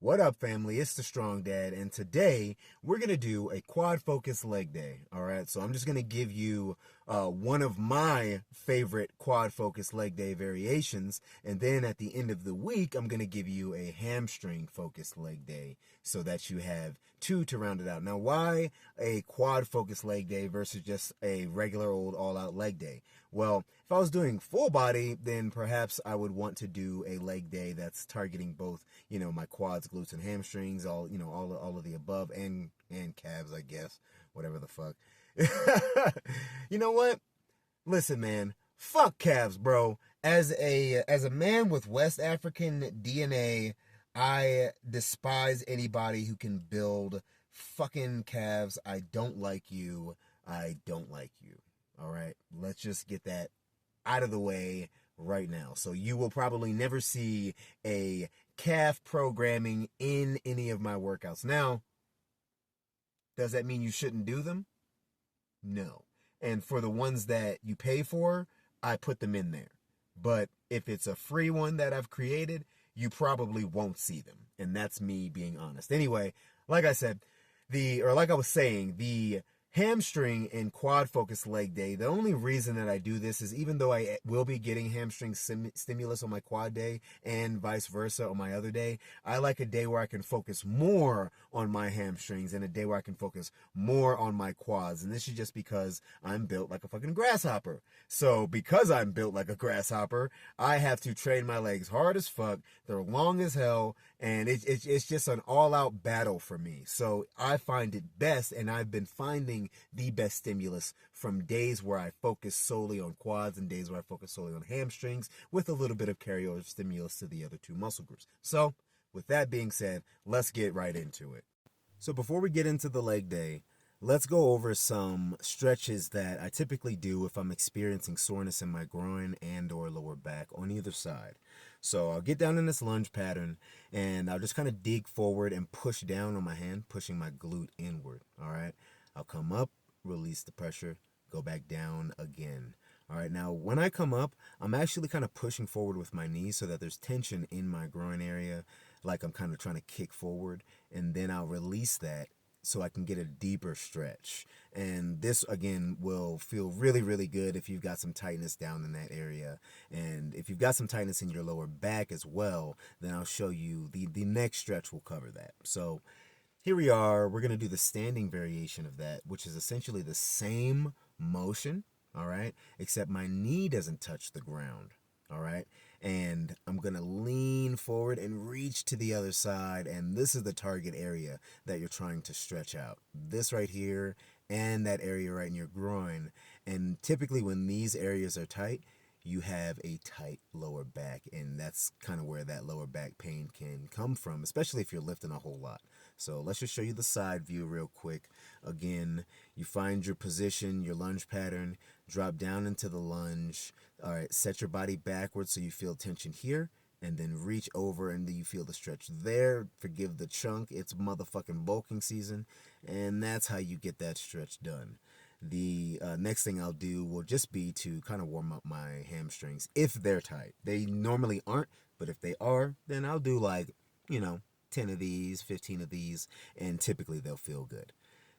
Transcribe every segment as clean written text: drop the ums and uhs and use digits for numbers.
What up, family? It's the Strong Dad, and today we're going to do a quad focus leg day. All right, so I'm just going to give you one of my favorite quad focus leg day variations, and then at the end of the week, I'm going to give you a hamstring focused leg day so that you have two to round it out. Now, why a quad focus leg day versus just a regular old all out leg day? Well, if I was doing full body, then perhaps I would want to do a leg day that's targeting both, my quads, glutes, and hamstrings, all of the above, and calves, I guess, whatever the fuck. You know what? Listen, man, fuck calves, bro. As a man with West African DNA, I despise anybody who can build fucking calves. I don't like you. I don't like you. All right, let's just get that out of the way right now. So you will probably never see a calf programming in any of my workouts. Now, does that mean you shouldn't do them? No. And for the ones that you pay for, I put them in there. But if it's a free one that I've created, you probably won't see them. And that's me being honest. Anyway, like I said, like I was saying, the hamstring and quad focus leg day, the only reason that I do this is even though I will be getting hamstring stimulus on my quad day and vice versa on my other day, I like a day where I can focus more on my hamstrings and a day where I can focus more on my quads. And this is just because I'm built like a fucking grasshopper. So because I'm built like a grasshopper, I have to train my legs hard as fuck. They're long as hell, and it's just an all-out battle for me. So I find it best, and I've been finding the best stimulus from days where I focus solely on quads and days where I focus solely on hamstrings with a little bit of carryover stimulus to the other two muscle groups. So with that being said, let's get right into it. So before we get into the leg day, let's go over some stretches that I typically do if I'm experiencing soreness in my groin and or lower back on either side. So I'll get down in this lunge pattern and I'll just kind of dig forward and push down on my hand, pushing my glute inward. All right. I'll come up, release the pressure, go back down again. All right, now when I come up, I'm actually kind of pushing forward with my knees so that there's tension in my groin area, like I'm kind of trying to kick forward, and then I'll release that so I can get a deeper stretch. And this again will feel really, really good if you've got some tightness down in that area. And if you've got some tightness in your lower back as well, then I'll show you the next stretch will cover that. So here we are. We're going to do the standing variation of that, which is essentially the same motion, all right, except my knee doesn't touch the ground, all right, and I'm going to lean forward and reach to the other side, and this is the target area that you're trying to stretch out. This right here and that area right in your groin, and typically when these areas are tight, you have a tight lower back, and that's kind of where that lower back pain can come from, especially if you're lifting a whole lot. So let's just show you the side view real quick. Again, you find your position, your lunge pattern, drop down into the lunge. All right, set your body backwards so you feel tension here, and then reach over and then you feel the stretch there. Forgive the chunk, it's motherfucking bulking season, and that's how you get that stretch done. The next thing I'll do will just be to kind of warm up my hamstrings if they're tight. They normally aren't, but if they are, then I'll do like, 10 of these, 15 of these, and typically they'll feel good.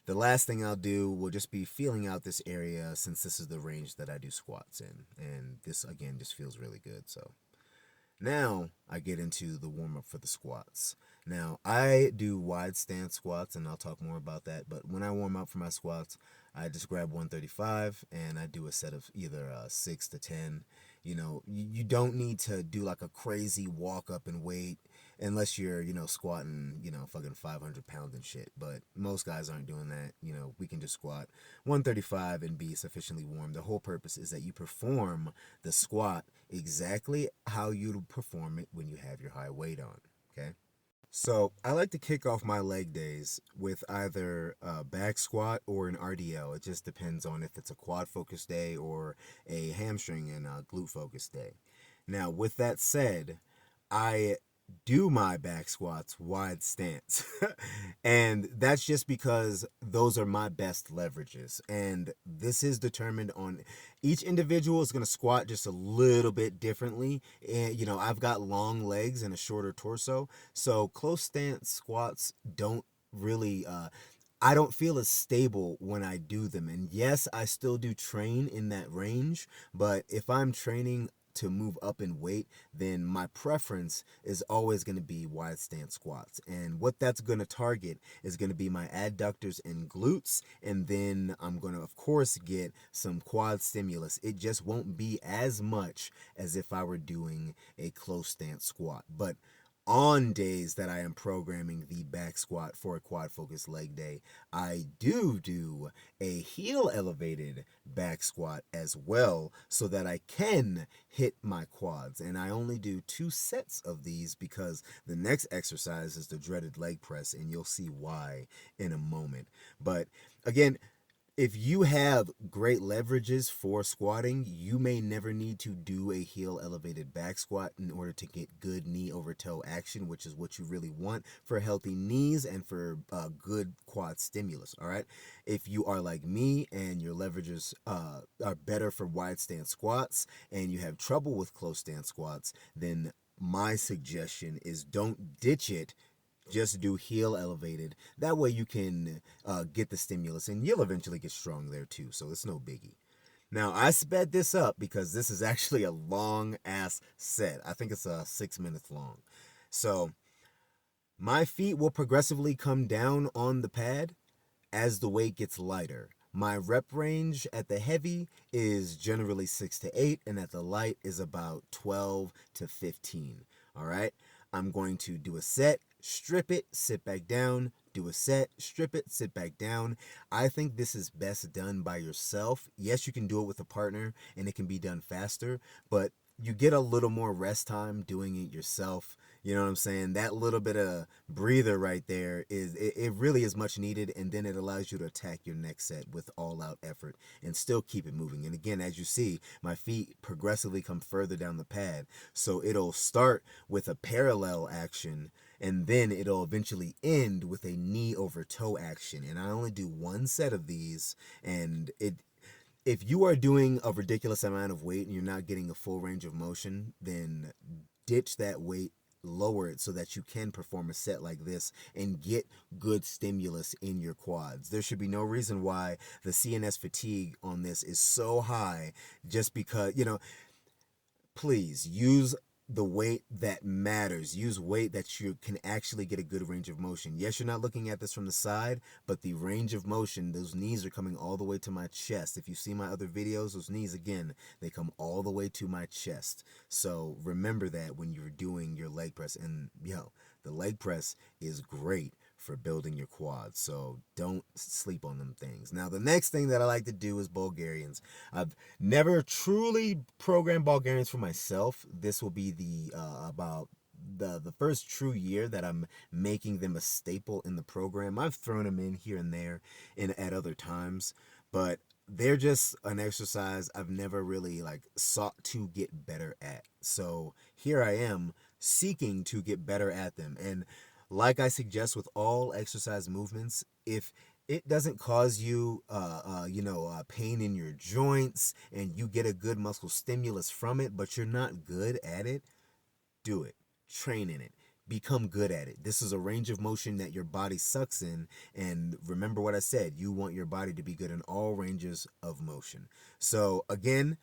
The last thing I'll do will just be feeling out this area since this is the range that I do squats in. And this, again, just feels really good. So now I get into the warm up for the squats. Now I do wide stance squats, and I'll talk more about that. But when I warm up for my squats, I just grab 135 and I do a set of either 6 to 10. You don't need to do like a crazy walk up and weight unless you're, squatting, fucking 500 pounds and shit. But most guys aren't doing that. We can just squat 135 and be sufficiently warm. The whole purpose is that you perform the squat exactly how you perform it when you have your high weight on. Okay. So I like to kick off my leg days with either a back squat or an RDL. It just depends on if it's a quad focus day or a hamstring and a glute focus day. Now, with that said, I do my back squats wide stance. And that's just because those are my best leverages. And this is determined on each individual is going to squat just a little bit differently. And, I've got long legs and a shorter torso. So close stance squats don't really, I don't feel as stable when I do them. And yes, I still do train in that range, but if I'm training to move up in weight, then my preference is always going to be wide stance squats. And what that's going to target is going to be my adductors and glutes. And then I'm going to, of course, get some quad stimulus. It just won't be as much as if I were doing a close stance squat. But on days that I am programming the back squat for a quad focus leg day, I do a heel elevated back squat as well so that I can hit my quads. And I only do 2 sets of these because the next exercise is the dreaded leg press, and you'll see why in a moment. But again, if you have great leverages for squatting, you may never need to do a heel elevated back squat in order to get good knee over toe action, which is what you really want for healthy knees and for good quad stimulus. All right. If you are like me and your leverages are better for wide stance squats and you have trouble with close stance squats, then my suggestion is don't ditch it, just do heel elevated. That way you can get the stimulus and you'll eventually get strong there too. So it's no biggie. Now I sped this up because this is actually a long ass set. I think it's 6 minutes long. So my feet will progressively come down on the pad as the weight gets lighter. My rep range at the heavy is generally 6 to 8, and at the light is about 12 to 15. All right. I'm going to do a set, strip it, sit back down, do a set, strip it, sit back down. I think this is best done by yourself. Yes, you can do it with a partner and it can be done faster, but you get a little more rest time doing it yourself. You know what I'm saying? That little bit of breather right there it really is much needed, and then it allows you to attack your next set with all out effort and still keep it moving. And again, as you see, my feet progressively come further down the pad. So it'll start with a parallel action and then it'll eventually end with a knee over toe action. And I only do 1 set of these, and if you are doing a ridiculous amount of weight and you're not getting a full range of motion, then ditch that weight, lower it so that you can perform a set like this and get good stimulus in your quads. There should be no reason why the CNS fatigue on this is so high just because, please use the weight that matters. Use weight that you can actually get a good range of motion. Yes, you're not looking at this from the side, but the range of motion, those knees are coming all the way to my chest. If you see my other videos, those knees, again, they come all the way to my chest. So remember that when you're doing your leg press. And the leg press is great for building your quads, so don't sleep on them things. Now, the next thing that I like to do is Bulgarians. I've never truly programmed Bulgarians for myself. This will be about the first true year that I'm making them a staple in the program. I've thrown them in here and there at other times, but they're just an exercise I've never really sought to get better at. So here I am seeking to get better at them. And like I suggest with all exercise movements, if it doesn't cause you, pain in your joints and you get a good muscle stimulus from it, but you're not good at it, do it. Train in it. Become good at it. This is a range of motion that your body sucks in. And remember what I said, you want your body to be good in all ranges of motion. So again,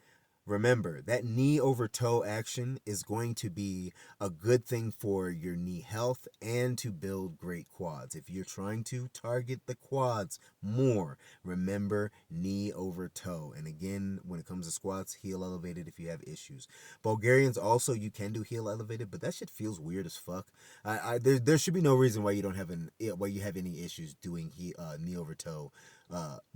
remember, that knee over toe action is going to be a good thing for your knee health and to build great quads. If you're trying to target the quads more, remember knee over toe. And again, when it comes to squats, heel elevated if you have issues. Bulgarians also, you can do heel elevated, but that shit feels weird as fuck. There should be no reason why you don't have why you have any issues doing knee over toe.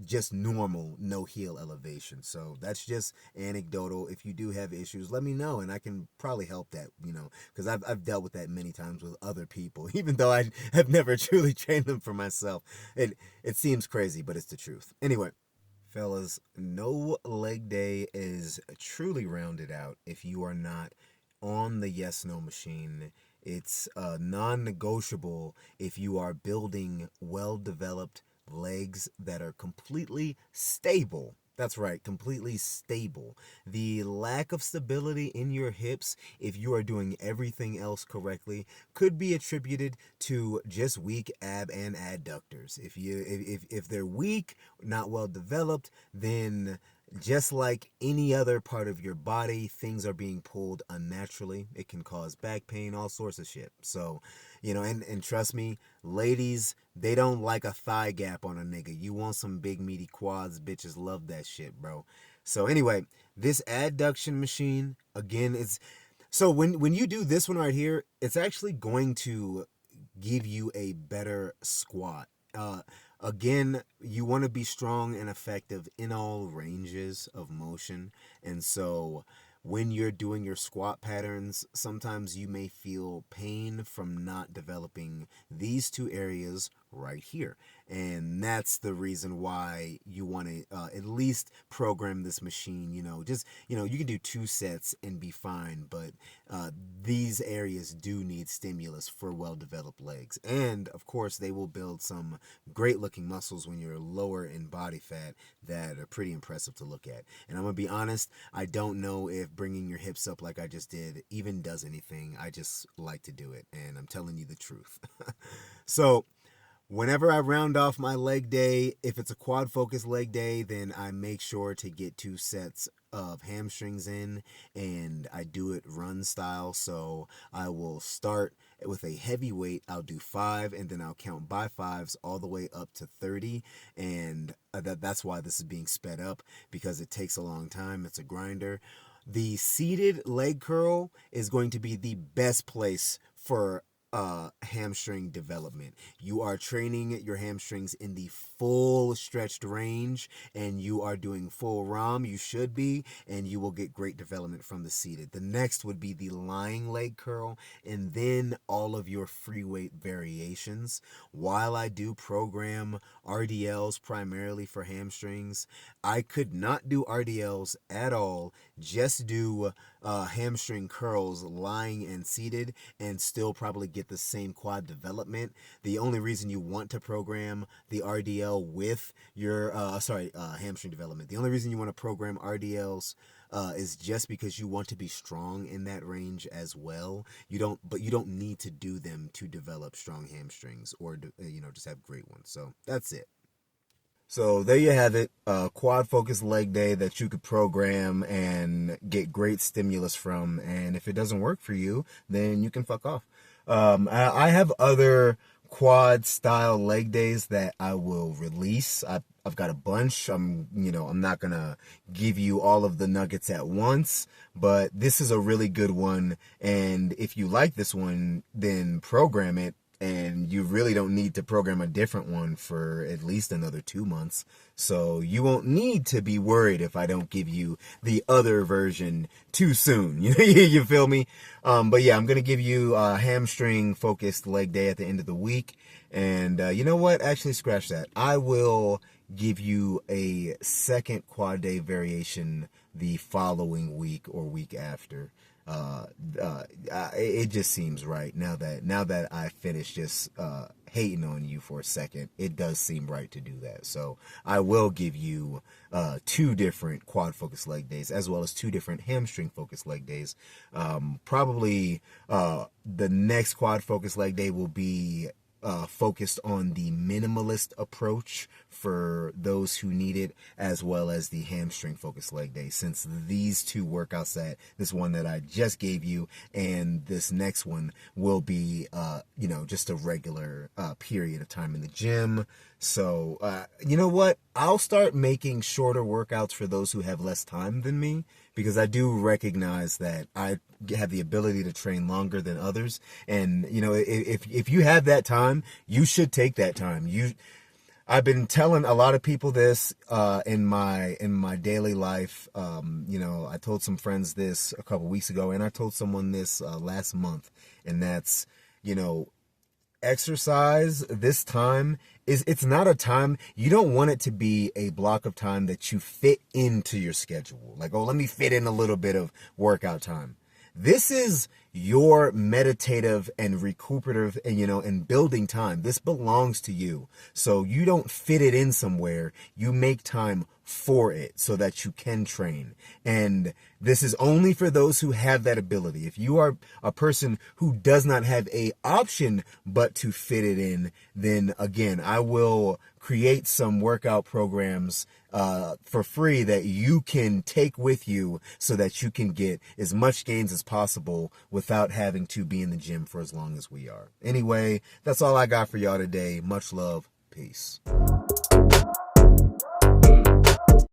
Just normal, no heel elevation. So that's just anecdotal. If you do have issues, let me know and I can probably help that, because I've dealt with that many times with other people, even though I have never truly trained them for myself. It seems crazy, but it's the truth. Anyway, fellas, no leg day is truly rounded out if you are not on the yes no machine It's non-negotiable if you are building well-developed legs that are completely stable. That's right, completely stable. The lack of stability in your hips, if you are doing everything else correctly, could be attributed to just weak ab and adductors. If they're weak, not well developed, then just like any other part of your body, things are being pulled unnaturally. It can cause back pain, all sorts of shit. So, and trust me, ladies, they don't like a thigh gap on a nigga. You want some big meaty quads, bitches love that shit, bro. So anyway, this adduction machine, again, is so when you do this one right here, it's actually going to give you a better squat. Again, you want to be strong and effective in all ranges of motion. And so when you're doing your squat patterns, sometimes you may feel pain from not developing these two areas right here. And that's the reason why you want to at least program this machine. You can do 2 sets and be fine, but these areas do need stimulus for well-developed legs. And of course, they will build some great-looking muscles when you're lower in body fat that are pretty impressive to look at. And I'm gonna be honest, I don't know if bringing your hips up like I just did even does anything. I just like to do it, and I'm telling you the truth. So whenever I round off my leg day, if it's a quad focus leg day, then I make sure to get 2 sets of hamstrings in, and I do it run style. So I will start with a heavy weight. I'll do 5, and then I'll count by 5s all the way up to 30. And that's why this is being sped up, because it takes a long time. It's a grinder. The seated leg curl is going to be the best place for hamstring development. You are training your hamstrings in the full stretched range, and you are doing full ROM. You should be, and you will get great development from the seated. The next would be the lying leg curl, and then all of your free weight variations. While I do program RDLs primarily for hamstrings, I could not do RDLs at all. Just do hamstring curls lying and seated, and still probably get the same quad development. The only reason you want to program the RDL with your hamstring development, the only reason you want to program RDLs is just because you want to be strong in that range as well. You don't need to do them to develop strong hamstrings, or just have great ones. So that's it. So there you have it, a quad focus leg day that you could program and get great stimulus from. And if it doesn't work for you, then you can fuck off. I have other quad style leg days that I will release. I've got a bunch. I'm not gonna give you all of the nuggets at once, but this is a really good one. And if you like this one, then program it. And you really don't need to program a different one for at least another 2 months. So you won't need to be worried if I don't give you the other version too soon. You feel me? But yeah, I'm going to give you a hamstring focused leg day at the end of the week. And you know what? Actually, scratch that. I will give you a second quad day variation the following week or week after. It just seems right now that I finished just hating on you for a second. It does seem right to do that. So I will give you 2 different quad focus leg days, as well as 2 different hamstring focus leg days. Probably the next quad focus leg day will be focused on the minimalist approach for those who need it, as well as the hamstring focused leg day, since these 2 workouts, that this one that I just gave you and this next one, will be just a regular period of time in the gym. So you know what, I'll start making shorter workouts for those who have less time than me, because I do recognize that I have the ability to train longer than others. And if you have that time, you should take that time. I've been telling a lot of people this in my daily life. I told some friends this a couple weeks ago, and I told someone this last month, and that's, exercise this time it's not a time. You don't want it to be a block of time that you fit into your schedule. Like, oh, let me fit in a little bit of workout time. This is your meditative and recuperative and, and building time. This belongs to you. So you don't fit it in somewhere. You make time for it so that you can train. And this is only for those who have that ability. If you are a person who does not have a option but to fit it in, then again, I will create some workout programs for free that you can take with you so that you can get as much gains as possible without having to be in the gym for as long as we are. Anyway, that's all I got for y'all today. Much love. Peace.